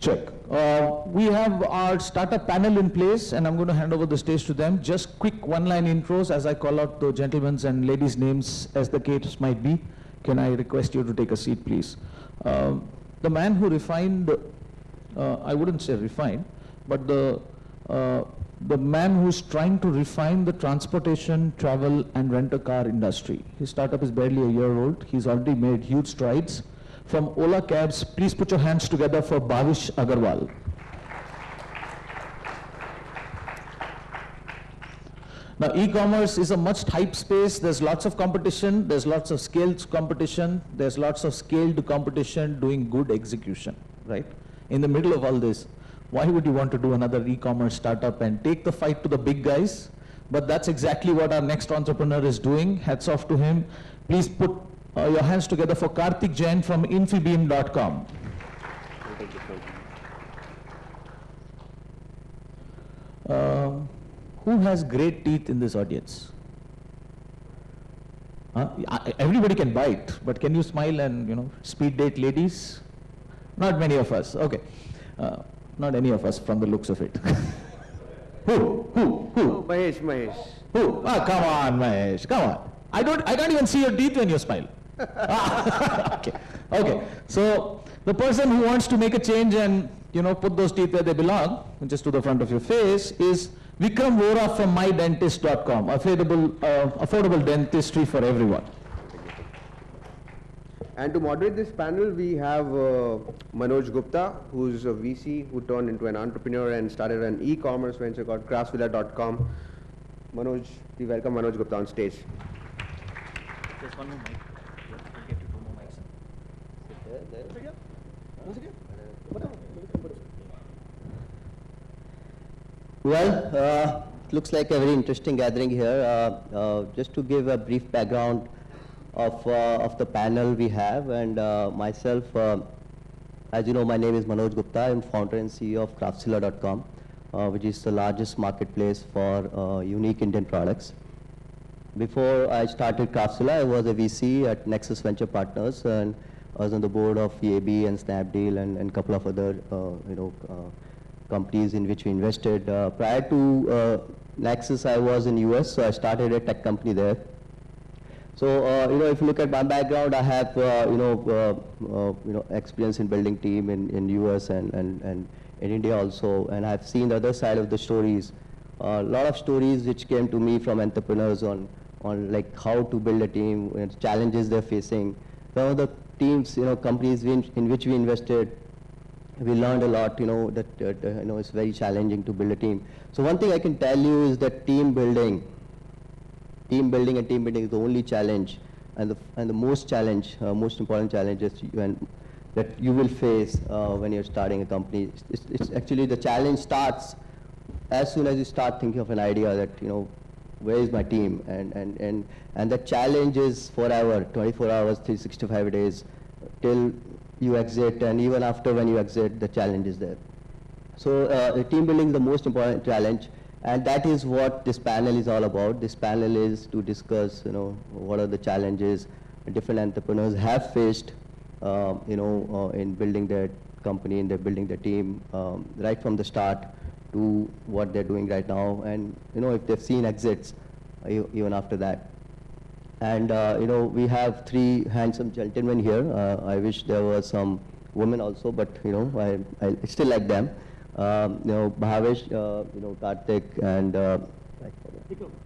Check. We have our startup panel in place, and I'm going to hand over the stage to them. Just quick one-line intros as I call out the gentlemen's and ladies' names as the case might be. Can I request you to take a seat, please? The man who refined, I wouldn't say refined, but the man who's trying to refine the transportation, travel, and rent-a-car industry. His startup is barely a year old. He's already made huge strides. From Ola Cabs, please put your hands together for Bhavish Agarwal. Now, e-commerce is a much hype space. There's lots of competition. There's lots of scaled competition. There's lots of scaled competition doing good execution, right? In the middle of all this, why would you want to do another e-commerce startup and take the fight to the big guys? But that's exactly what our next entrepreneur is doing. Hats off to him. Please put your hands together for Kartik Jain from Infibeam.com. Who has great teeth in this audience? Everybody can bite, but can you smile and speed date ladies? Not many of us. Okay, not any of us from the looks of it. Who? Oh, Mahesh. Who? Ah, come on, Mahesh. Come on. I can't even see your teeth when you smile. Okay. So the person who wants to make a change and put those teeth where they belong, just to the front of your face, is Vikram Vora from mydentist.com. Affordable dentistry for everyone. And to moderate this panel, we have Manoj Gupta, who's a VC who turned into an entrepreneur and started an e-commerce venture called craftsvilla.com. Manoj, we welcome Manoj Gupta on stage. There's one more mic. We'll get you two more mics. Well, looks like a very interesting gathering here. Just to give a brief background of the panel we have, and myself, as you know, my name is Manoj Gupta. I'm founder and CEO of craftsvilla.com, which is the largest marketplace for unique Indian products. Before I started Craftsvilla, I was a VC at Nexus Venture Partners, and I was on the board of EAB and Snapdeal and a couple of other companies in which we invested. Prior to Nexus, I was in US, so I started a tech company there. So if you look at my background, I have experience in building team in US and in India also, and I've seen the other side of the stories. A lot of stories which came to me from entrepreneurs on like how to build a team, challenges they're facing. Some of the teams, companies in which we invested, we learned a lot, that it's very challenging to build a team. So one thing I can tell you is that team building is the only challenge and the most important challenge that you will face when you're starting a company. It's actually the challenge starts as soon as you start thinking of an idea that, where is my team? And the challenge is forever, 24 hours, 365 days, till you exit, and even after when you exit, the challenge is there. So team building is the most important challenge, and that is what this panel is all about. This panel is to discuss, what are the challenges different entrepreneurs have faced, in building their company, in building their team, right from the start to what they're doing right now, and if they've seen exits even after that. And we have three handsome gentlemen here. I wish there were some women also, but I still like them. Bhavish, Kartik, and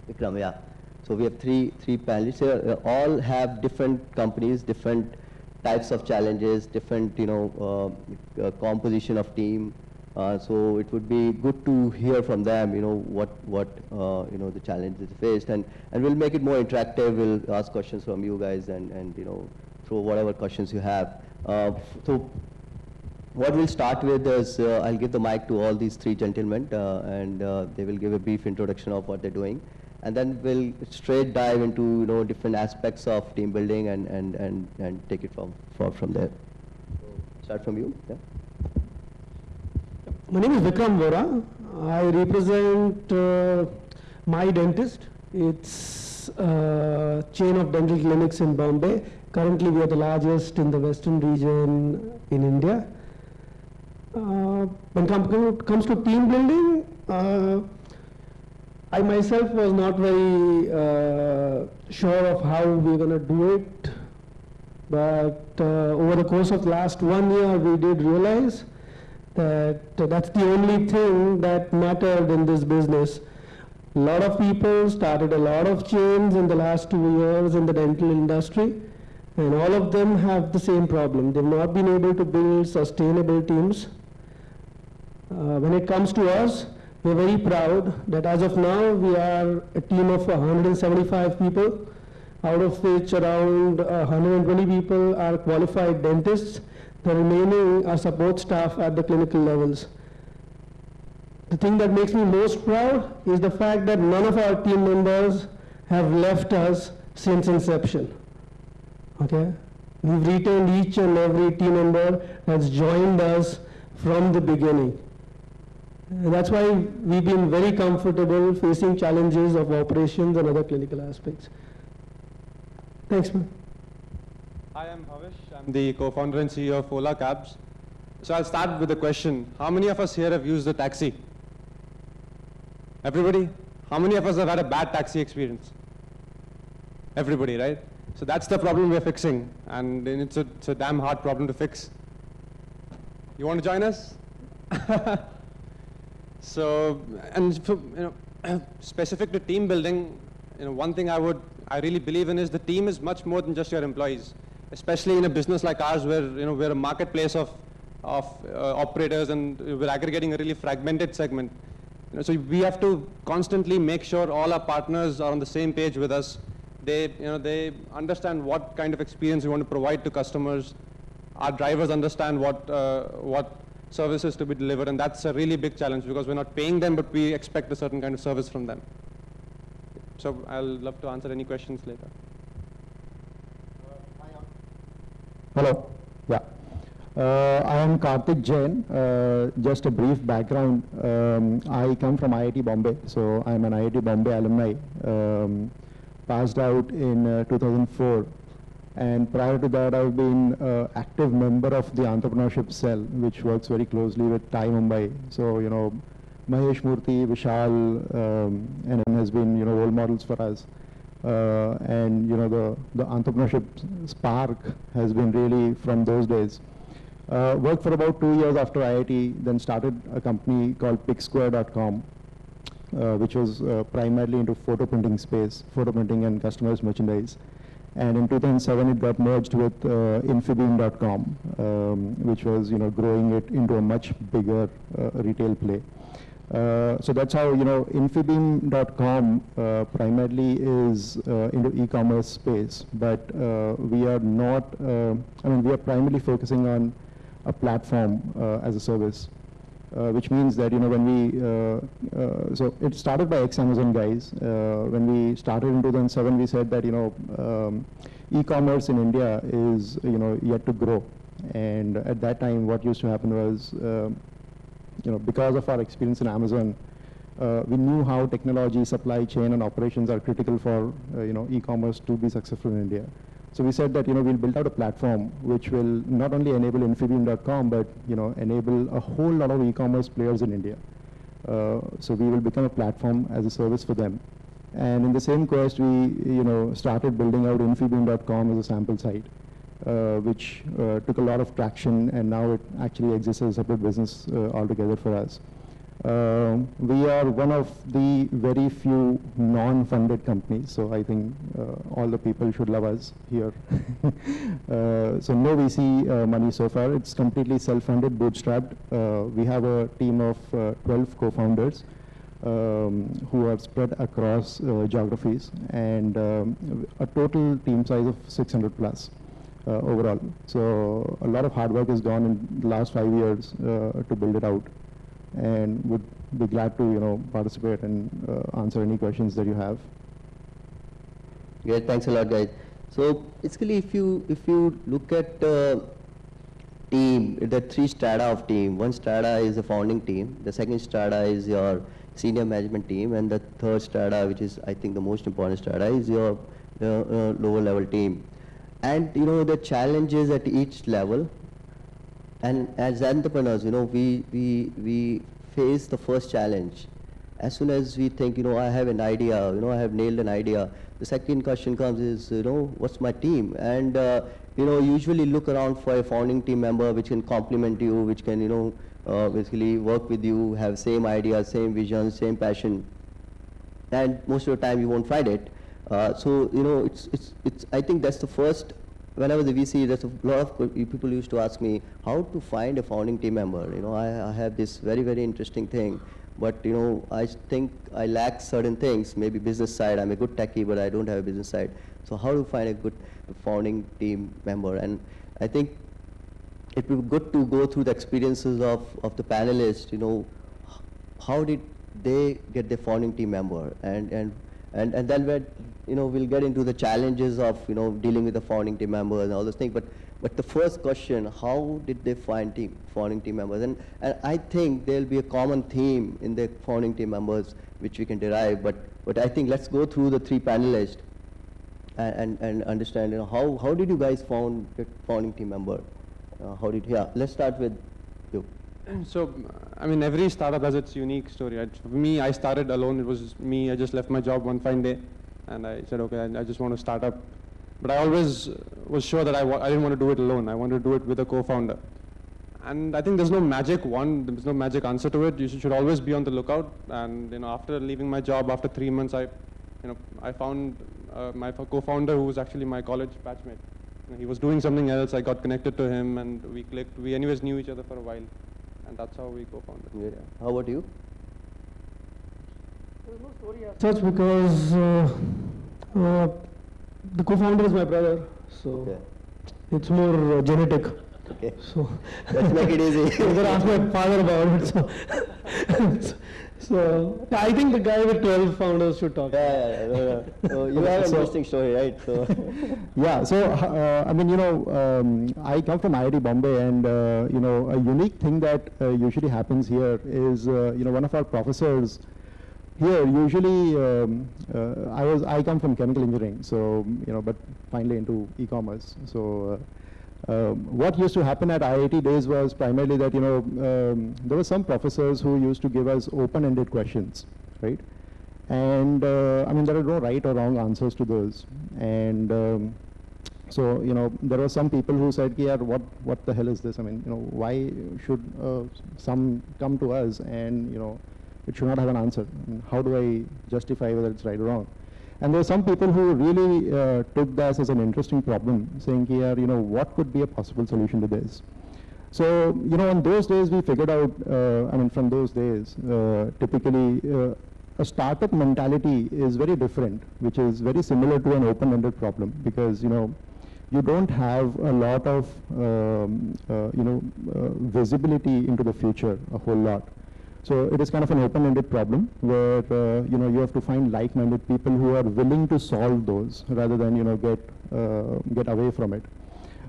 Vikram, yeah. So we have three panelists here. All have different companies, different types of challenges, different composition of team. So it would be good to hear from them, what the challenges faced, and we'll make it more interactive. We'll ask questions from you guys and throw whatever questions you have. So what we'll start with is I'll give the mic to all these three gentlemen, and they will give a brief introduction of what they're doing, and then we'll straight dive into different aspects of team building and take it from there. So start from you. Yeah. My name is Vikram Vora. I represent My Dentist. It's a chain of dental clinics in Bombay. Currently, we are the largest in the western region in India. when it comes to team building, I myself was not very sure of how we're going to do it, but over the course of the last 1 year, we did realize that that's the only thing that mattered in this business. A lot of people started a lot of chains in the last 2 years in the dental industry, and all of them have the same problem. They've not been able to build sustainable teams. When it comes to us, we're very proud that as of now, we are a team of 175 people, out of which around 120 people are qualified dentists. The remaining are support staff at the clinical levels. The thing that makes me most proud is the fact that none of our team members have left us since inception. Okay? We've retained each and every team member that's joined us from the beginning. And that's why we've been very comfortable facing challenges of operations and other clinical aspects. Thanks, man. Hi, I'm Bhavish. I'm the co-founder and CEO of Ola Cabs. So I'll start with a question. How many of us here have used a taxi? Everybody? How many of us have had a bad taxi experience? Everybody, right? So that's the problem we're fixing, and it's a damn hard problem to fix. You want to join us? So, and for, specific to team building, one thing I really believe in is the team is much more than just your employees, especially in a business like ours where we're a marketplace of operators, and we're aggregating a really fragmented segment. So we have to constantly make sure all our partners are on the same page with us. They understand what kind of experience we want to provide to customers. Our drivers understand what services to be delivered, and that's a really big challenge because we're not paying them, but we expect a certain kind of service from them. So I'll love to answer any questions later. Hello. Yeah. I am Kartik, Jain. Just a brief background. I come from IIT Bombay, so I'm an IIT Bombay alumni. Passed out in 2004. And prior to that, I've been an active member of the entrepreneurship cell, which works very closely with TiE Mumbai. So, Mahesh Murthy, Vishal, and has been, role models for us. And, the entrepreneurship spark has been really from those days. Worked for about 2 years after IIT, then started a company called PicsSquare.com, which was primarily into photo printing space, photo printing and customers merchandise. And in 2007, it got merged with Infibeam.com, which was, growing it into a much bigger retail play. So that's how, Infibeam.com primarily is into e-commerce space, but we are not, we are primarily focusing on a platform as a service. Which means that when we so it started by ex-Amazon guys. When we started in 2007, we said that e-commerce in India is yet to grow, and at that time what used to happen was because of our experience in Amazon, we knew how technology, supply chain, and operations are critical for e-commerce to be successful in India. So we said that we'll build out a platform which will not only enable Infibeam.com, but enable a whole lot of e-commerce players in India. So we will become a platform as a service for them. And in the same quest, we started building out Infibeam.com as a sample site, which took a lot of traction, and now it actually exists as a separate business altogether for us. We are one of the very few non-funded companies, so I think all the people should love us here. So no VC money so far. It's completely self-funded, bootstrapped. We have a team of 12 co-founders who are spread across geographies, and a total team size of 600 plus overall. So a lot of hard work has gone in the last 5 years to build it out, and would be glad to participate and answer any questions that you have. Great, thanks a lot, guys. So basically, if you look at team, the 3 strata of team. One strata is the founding team. The second strata is your senior management team, and the third strata, which is I think the most important strata, is your lower level team. And the challenges at each level And as entrepreneurs, we face the first challenge. As soon as we think, I have an idea, I have nailed an idea, the second question comes is, what's my team? And, usually look around for a founding team member which can complement you, which can, basically work with you, have same idea, same vision, same passion. And most of the time you won't find it. So, I think that's the first. When I was a VC, there's a lot of people used to ask me how to find a founding team member. I have this very, very interesting thing, but I think I lack certain things. Maybe business side, I'm a good techie, but I don't have a business side. So how to find a good founding team member? And I think it would be good to go through the experiences of the panelists. How did they get their founding team member? And then we'll get into the challenges of dealing with the founding team members and all those things. But the first question, how did they find founding team members? And I think there'll be a common theme in the founding team members which we can derive. But I think let's go through the three panelists and understand how did you guys found the founding team member? Let's start with you. So, I mean, every startup has its unique story. Right? For me, I started alone. It was me. I just left my job one fine day, and I said, okay, I just want to start up. But I always was sure that I didn't want to do it alone. I wanted to do it with a co-founder. And I think there's no magic there's no magic answer to it. You should always be on the lookout. And after leaving my job, after 3 months, I found my co-founder, who was actually my college batchmate. He was doing something else. I got connected to him, and we clicked. We anyways knew each other for a while. And that's how we co-founded. Yeah. How about you? There's no story as such because the co-founder is my brother, so Okay. it's more genetic. Okay. So Let's make it easy. I'm gonna ask my father about it. So I think the guy with 12 founders should talk. No. So you have an interesting story, right? So Yeah, so I mean, I come from IIT Bombay, and a unique thing that usually happens here is, one of our professors here usually, I come from chemical engineering, so but finally into e-commerce. So what used to happen at IIT days was primarily that there were some professors who used to give us open-ended questions, right? And I mean, there are no right or wrong answers to those. And so there were some people who said, "Yeah, what the hell is this? I mean, why should some come to us and it should not have an answer? I mean, how do I justify whether it's right or wrong?" And there are some people who really took this as an interesting problem, saying, "Yeah, what could be a possible solution to this?" So in those days we figured out. I mean, from those days, typically. A startup mentality is very different, which is very similar to an open-ended problem, because you don't have a lot of visibility into the future, a whole lot. So it is kind of an open-ended problem where you have to find like-minded people who are willing to solve those rather than get away from it.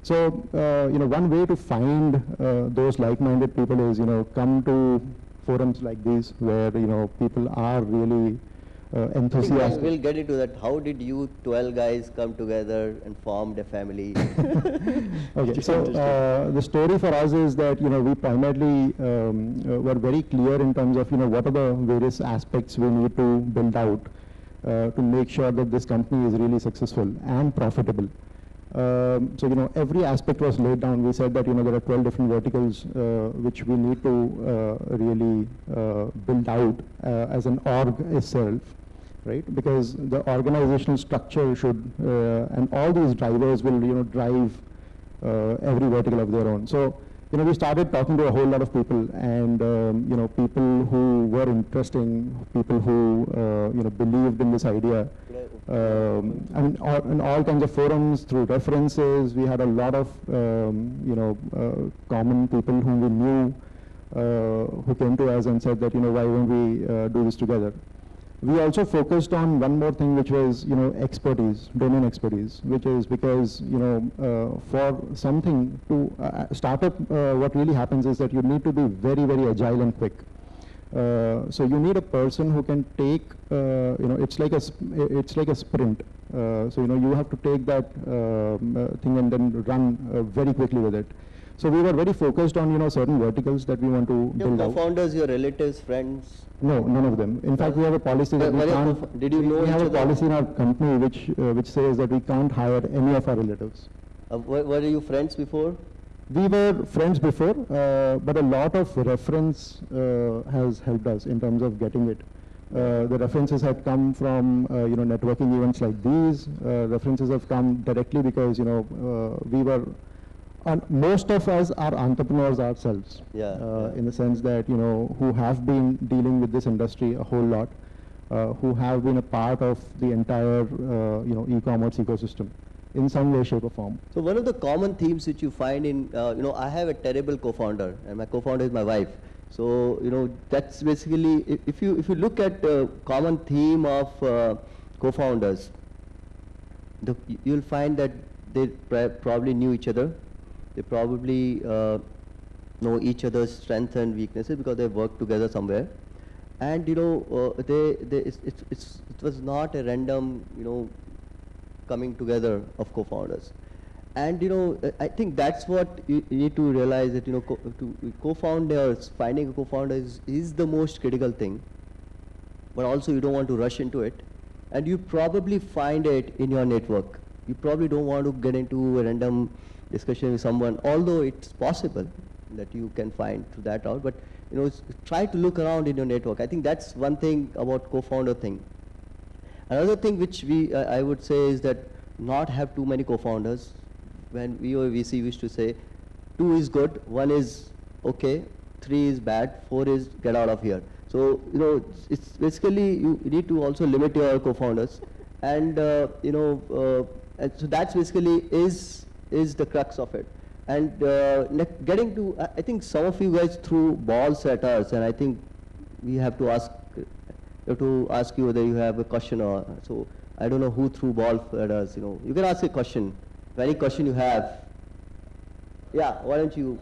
So one way to find those like-minded people is come to forums like these where people are really enthusiastic. We'll get into that. How did you 12 guys come together and formed a family? Okay, so the story for us is that we primarily were very clear in terms of what are the various aspects we need to build out to make sure that this company is really successful and profitable. So every aspect was laid down. We said that there are 12 different verticals which we need to really build out as an org itself, right? Because the organizational structure should and all these drivers will drive every vertical of their own. So we started talking to a whole lot of people, and people who were interesting, people who believed in this idea. I mean, in all kinds of forums, through references, we had a lot of common people whom we knew who came to us and said that why won't we do this together. We also focused on one more thing, which was expertise, domain expertise, which is because for something to start up, what really happens is that you need to be very, very agile and quick. So you need a person who can take it's like a sprint. So you have to take that thing and then run very quickly with it. So we were very focused on, certain verticals that we want to Your build out. co-founders, your relatives, friends? No, none of them. In fact, we have a policy that we can't. Did you know We each have a other? policy in our company which says that we can't hire any of our relatives. Were you friends before? We were friends before, but a lot of reference has helped us in terms of getting it. The references have come from networking events like these. References have come directly because we were. And most of us are entrepreneurs ourselves, in the sense that, who have been dealing with this industry a whole lot, who have been a part of the entire, e-commerce ecosystem in some way, shape or form. So one of the common themes which you find in, I have a terrible co-founder, and my co-founder is my wife. So, that's basically, if you look at the common theme of co-founders, you'll find that they probably knew each other. They probably know each other's strengths and weaknesses because they worked together somewhere. And it was not a random coming together of co-founders. And I think that's what you need to realize, that co-founders, finding a co-founder is the most critical thing. But also you don't want to rush into it, and you probably find it in your network. You probably don't want to get into a random discussion with someone, although it's possible that you can find that out, but try to look around in your network. I think that's one thing about co-founder thing. Another thing which I would say is that not have too many co-founders. When we were VC, we used to say 2 is good, 1 is okay, 3 is bad, 4 is get out of here. So it's basically you need to also limit your co-founders, and and so that's basically is the crux of it. And getting to, I think some of you guys threw balls at us, and I think we have to ask you whether you have a question or so. I don't know who threw balls at us. You can ask a question. If any question you have, yeah, why don't you?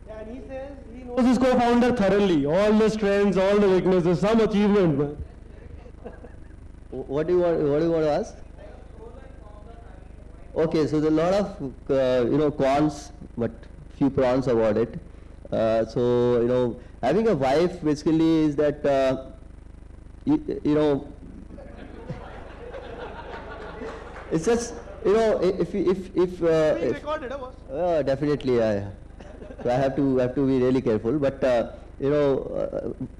Yeah, and he says he knows his co-founder thoroughly, all the strengths, all the weaknesses, some achievement, man. What do you want to ask? Okay, so there are a lot of cons, but few pros about it. So having a wife basically is that it's just if Recorded, boss. definitely so I have to be really careful, but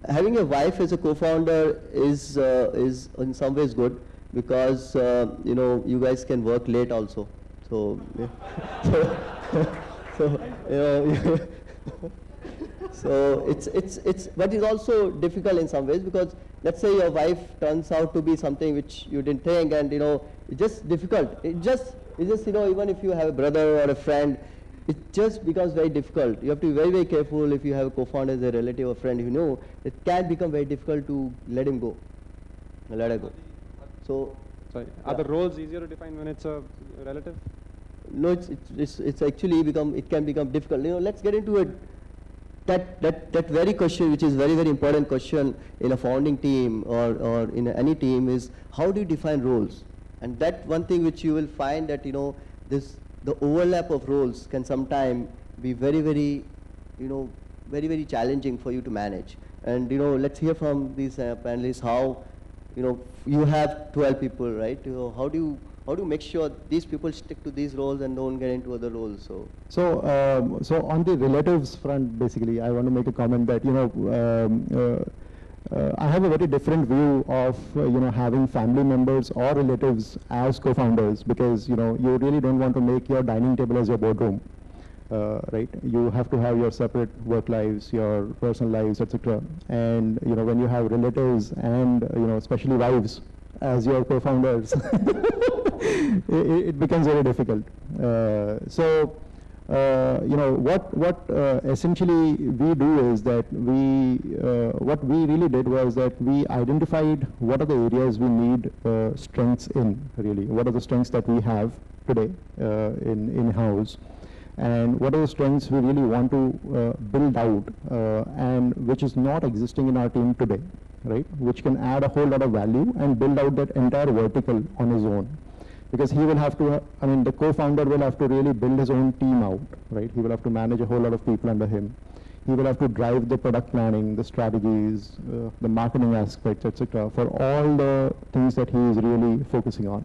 having a wife as a co-founder is in some ways good, because you guys can work late also. So so it's but it's also difficult in some ways, because let's say your wife turns out to be something which you didn't think, and it's just difficult. It just even if you have a brother or a friend, it just becomes very difficult. You have to be very, very careful if you have a co-founder as a relative or friend. It can become very difficult to let him go, let her go. So, sorry, are the roles easier to define when it's a relative? No, it's actually it can become difficult. Let's get into it. That very question, which is very, very important question in a founding team or in any team, is how do you define roles? And that one thing which you will find that the overlap of roles can sometimes be very, very very, very challenging for you to manage. And let's hear from these panelists how you have 12 people, right? How do you make sure these people stick to these roles and don't get into other roles? So on the relatives front, basically, I want to make a comment that I have a very different view of having family members or relatives as co-founders, because you really don't want to make your dining table as your boardroom, right? You have to have your separate work lives, your personal lives, etc. And when you have relatives and especially wives as your co-founders, it becomes very difficult. What essentially we do is that what we really did was that we identified what are the areas we need strengths in, really. What are the strengths that we have today in-house, and what are the strengths we really want to build out, and which is not existing in our team today, right? Which can add a whole lot of value and build out that entire vertical on its own. because he will have to, I mean, the co-founder will have to really build his own team out, right? He will have to manage a whole lot of people under him. He will have to drive the product planning, the strategies, the marketing aspects, etc., for all the things that he is really focusing on.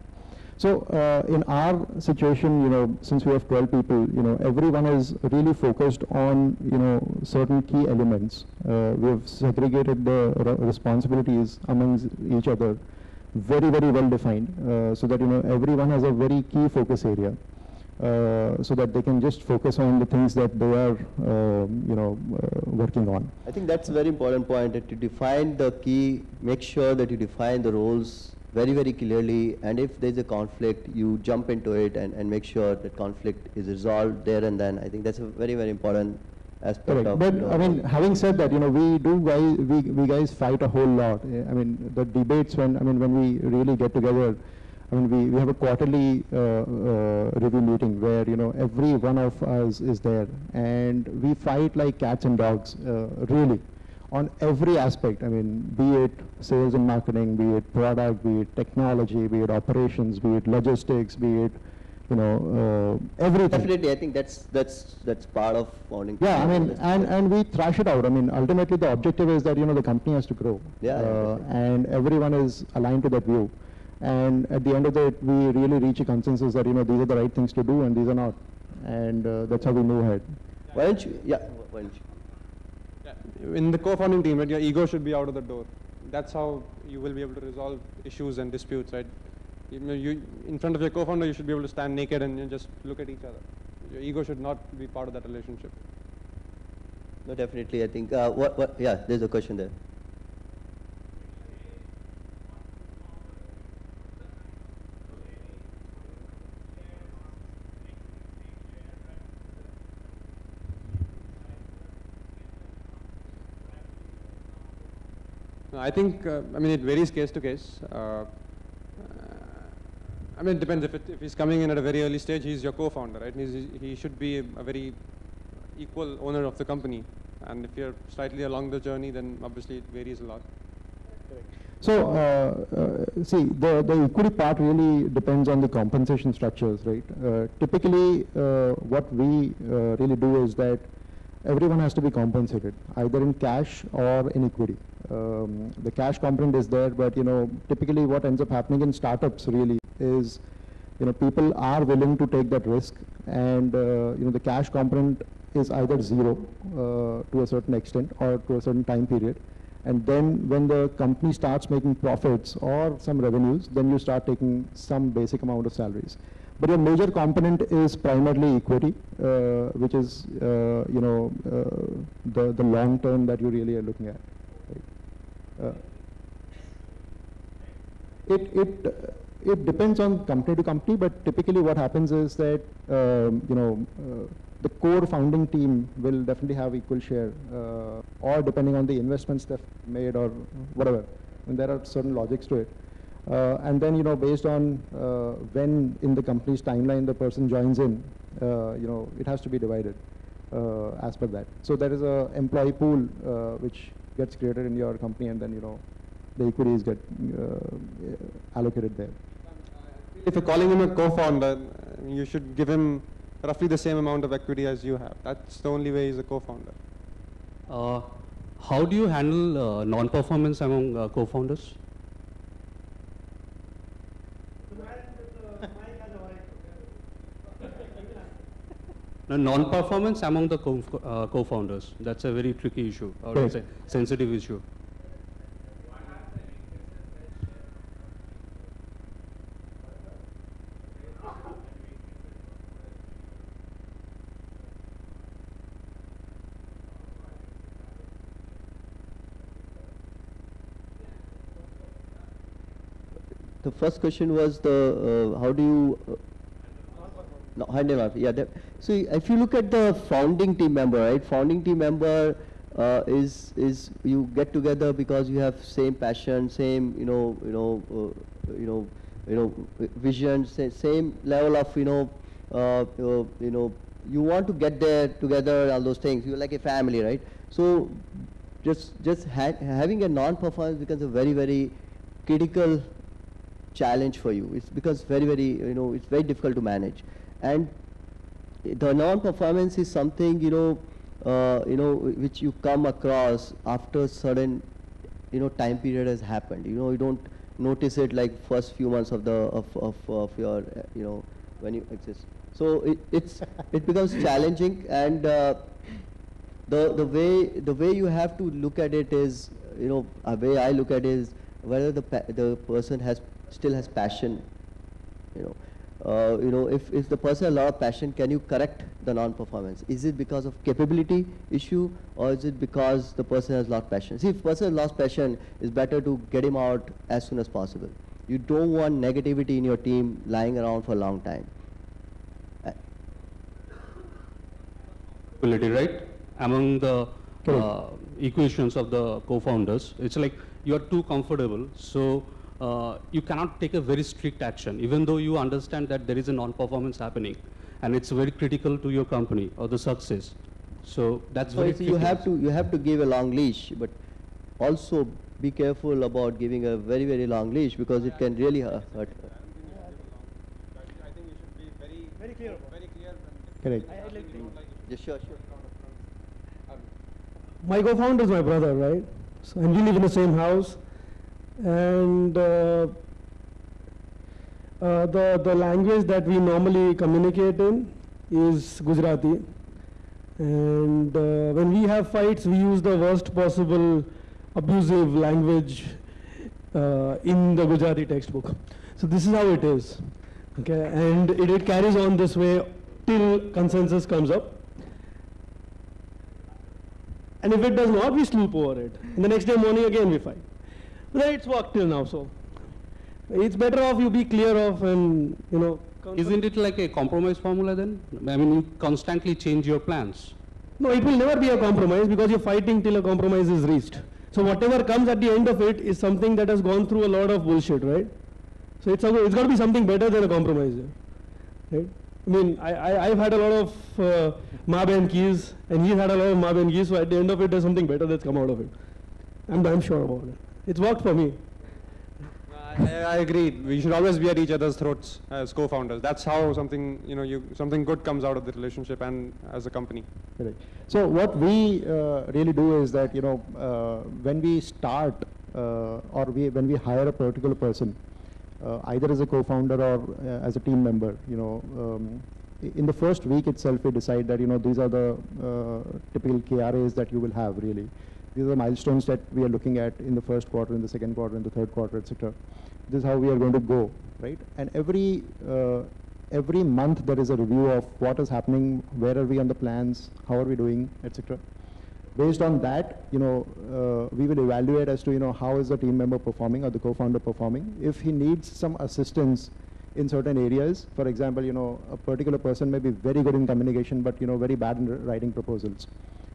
So in our situation, you know, since we have 12 people, you know, everyone is really focused on, you know, certain key elements. We have segregated the responsibilities amongst each other, very, very well defined, so that, you know, everyone has a very key focus area, so that they can just focus on the things that they are, you know, working on. I think that's a very important point, that you define the key, make sure that you define the roles very, very clearly, and if there's a conflict, you jump into it and make sure that conflict is resolved there and then. I think that's a very, very important aspect. Correct. Of, but you know, I mean, having said that, you know, we guys fight a whole lot. I mean, the debates when we really get together, I mean, we have a quarterly review meeting where, you know, every one of us is there, and we fight like cats and dogs, really, on every aspect. I mean, be it sales and marketing, be it product, be it technology, be it operations, be it logistics, be it, you know, everything. Definitely, I think that's part of founding. Yeah, I mean, and we thrash it out. I mean, ultimately the objective is that, you know, the company has to grow. Yeah, and everyone is aligned to that view. And at the end of it, we really reach a consensus that, you know, these are the right things to do and these are not. And that's how we move ahead. Why don't you, yeah, why don't you? In the co-founding team, right, your ego should be out of the door. That's how you will be able to resolve issues and disputes, right? You in front of your co-founder, you should be able to stand naked and just look at each other. Your ego should not be part of that relationship. No, definitely, I think, yeah, there's a question there. I think, I mean, it varies case to case. I mean, it depends. If he's coming in at a very early stage, he's your co-founder, right? He should be a very equal owner of the company. And if you're slightly along the journey, then obviously it varies a lot. So, see, the equity part really depends on the compensation structures, right? Typically, what we really do is that everyone has to be compensated, either in cash or in equity. The cash component is there, but, you know, typically what ends up happening in startups really is, you know, people are willing to take that risk, and, you know, the cash component is either zero to a certain extent or to a certain time period. And then when the company starts making profits or some revenues, then you start taking some basic amount of salaries. But your major component is primarily equity, which is, you know, the long term that you really are looking at. Right? It depends on company to company, but typically what happens is that, you know, the core founding team will definitely have equal share, or depending on the investments they've made or whatever. And there are certain logics to it. And then, you know, based on when in the company's timeline the person joins in, you know, it has to be divided as per that. So there is a employee pool which gets created in your company, and then, you know, the equities get allocated there. If you're calling him a co-founder, you should give him roughly the same amount of equity as you have. That's the only way he's a co-founder. How do you handle non-performance among co-founders? No, non-performance among the co-founders. That's a very tricky issue, or it's a sensitive issue. The first question was the how do you no, handle off. Yeah. So if you look at the founding team member, right? Founding team member is you get together because you have same passion, same vision, same level of you want to get there together. All those things. You're like a family, right? So just having a non-performance becomes a very, very critical challenge for you. It's because very, very, it's very difficult to manage. And the non-performance is something, which you come across after certain, time period has happened. You don't notice it like first few months of your, when you exist. So it becomes challenging, and the way you have to look at it is, a way I look at it is whether the person still has passion. If the person has a lot of passion, can you correct the non-performance? Is it because of capability issue, or is it because the person has lost passion? See, if the person has lost passion, it's better to get him out as soon as possible. You don't want negativity in your team lying around for a long time. Right? Among the equations of the co-founders, it's like you're too comfortable, so you cannot take a very strict action, even though you understand that there is a non-performance happening, and it's very critical to your company or the success. So that's very you have to give a long leash, but also be careful about giving a very, very long leash, because it can really hurt. I think you should be very clear. Correct. Yeah, sure. My co-founder is my brother, right? So, and we live in the same house. And the language that we normally communicate in is Gujarati. And when we have fights, we use the worst possible abusive language in the Gujarati textbook. So this is how it is. Okay, and it carries on this way till consensus comes up. And if it does not, we sleep over it. And the next day morning again we fight. But then it's worked till now, so it's better off you be clear of, and Isn't it like a compromise formula then? I mean, you constantly change your plans. No, it will never be a compromise, because you're fighting till a compromise is reached. So whatever comes at the end of it is something that has gone through a lot of bullshit, right? So it's got to be something better than a compromise, right? I mean, I've had a lot of Mab and keys, and he's had a lot of Mab and keys, so at the end of it, there's something better that's come out of it. I'm sure about it. It's worked for me. I agree. We should always be at each other's throats as co-founders. That's how something good comes out of the relationship and as a company. Correct. So what we really do is that, when we start when we hire a particular person, either as a co-founder or as a team member, in the first week itself we decide that, these are the typical KRAs that you will have really. These are the milestones that we are looking at in the first quarter, in the second quarter, in the third quarter, etc. This is how we are going to go, right? And every month there is a review of what is happening, where are we on the plans, how are we doing, etc. Based on that, we will evaluate as to, how is the team member performing or the co-founder performing. If he needs some assistance in certain areas, for example, a particular person may be very good in communication, but, very bad in writing proposals.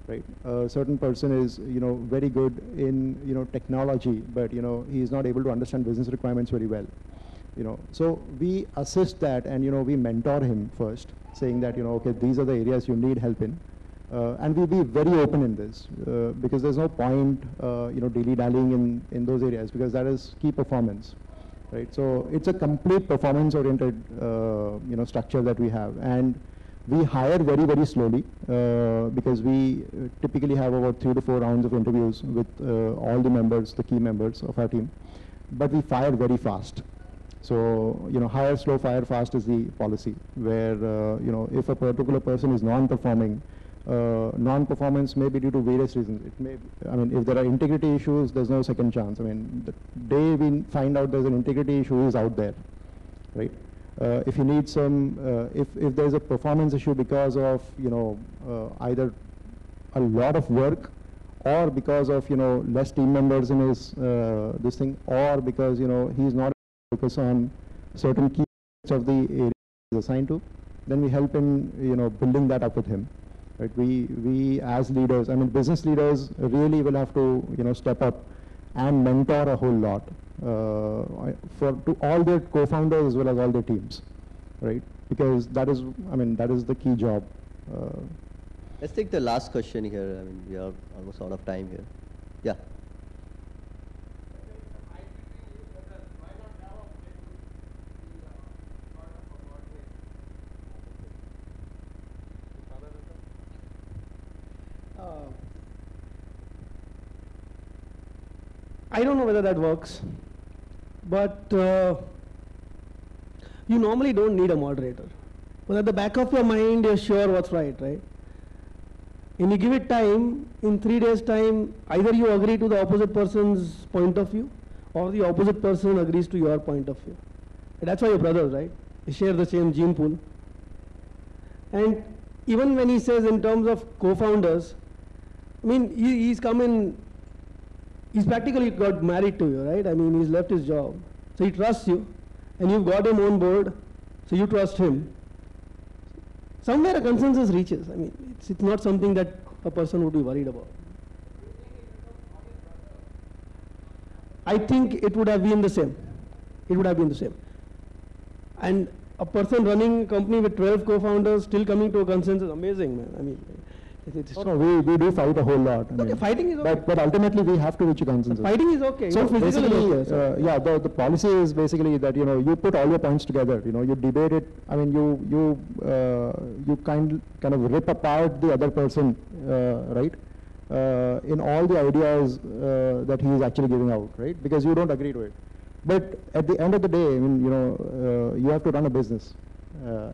Right. A certain person is, very good in, technology, but, he is not able to understand business requirements very well. So we assist that, and, we mentor him first, saying that, okay, these are the areas you need help in. And we'll be very open in this, because there's no point, dilly-dallying in those areas, because that is key performance. Right. So it's a complete performance-oriented, structure that we have. And we hire very, very slowly, because we typically have about 3 to 4 rounds of interviews with all the members, the key members of our team. But we fire very fast. So, hire slow, fire fast is the policy, where, if a particular person is non-performing, non-performance may be due to various reasons. It may, if there are integrity issues, there's no second chance. The day we find out there's an integrity issue, is out there, right? If you need some, if there's a performance issue because of, either a lot of work, or because of, less team members in his, this thing, or because, he's not focused on certain key of the area he's assigned to, then we help in, building that up with him. Right? We as leaders, business leaders really will have to, step up and mentor a whole lot. To all their co-founders as well as all their teams, right? Because that is, that is the key job. Let's take the last question here. We are almost out of time here. Yeah. I don't know whether that works, but you normally don't need a moderator. But at the back of your mind, you're sure what's right? When you give it time, in 3 days' time, either you agree to the opposite person's point of view, or the opposite person agrees to your point of view. And that's why you're brothers, right? You share the same gene pool. And even when he says in terms of co-founders, I mean, he's come in, he's practically got married to you, right? I mean, he's left his job. So he trusts you, and you've got him on board, so you trust him. Somewhere a consensus reaches. I mean, it's not something that a person would be worried about. I think it would have been the same. It would have been the same. And a person running a company with 12 co-founders still coming to a consensus, amazing, man. I mean, it's No, we do fight a whole lot. I okay, mean, fighting is okay. but ultimately we have to reach a consensus. Fighting is okay. So Not physically basically, okay, so. yeah, the policy is basically that, you know, you put all your points together, you know, you debate it. I mean, you kind of rip apart the other person, right? In all the ideas that he is actually giving out, right? Because you don't agree to it. But at the end of the day, I mean, you know, you have to run a business.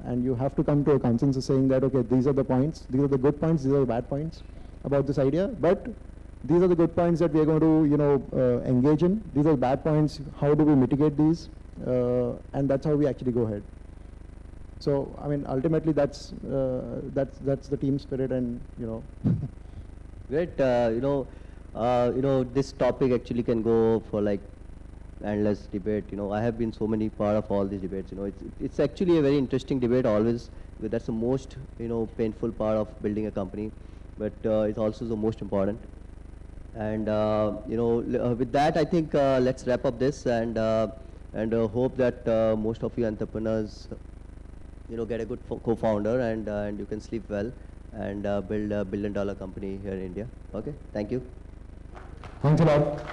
And you have to come to a consensus saying that, okay, these are the points, these are the good points, these are the bad points about this idea, but these are the good points that we are going to, you know, engage in. These are the bad points, how do we mitigate these? And that's how we actually go ahead. So, I mean, ultimately that's the team spirit, and, you know. Great, you know, this topic actually can go for like endless debate. You know, I have been so many part of all these debates. You know, it's actually a very interesting debate always. That's the most, you know, painful part of building a company, but it's also the most important. And you know, with that, I think let's wrap up this, and hope that most of you entrepreneurs, you know, get a good co-founder, and you can sleep well and build a billion-dollar company here in India. Okay, thank you. Thanks a lot.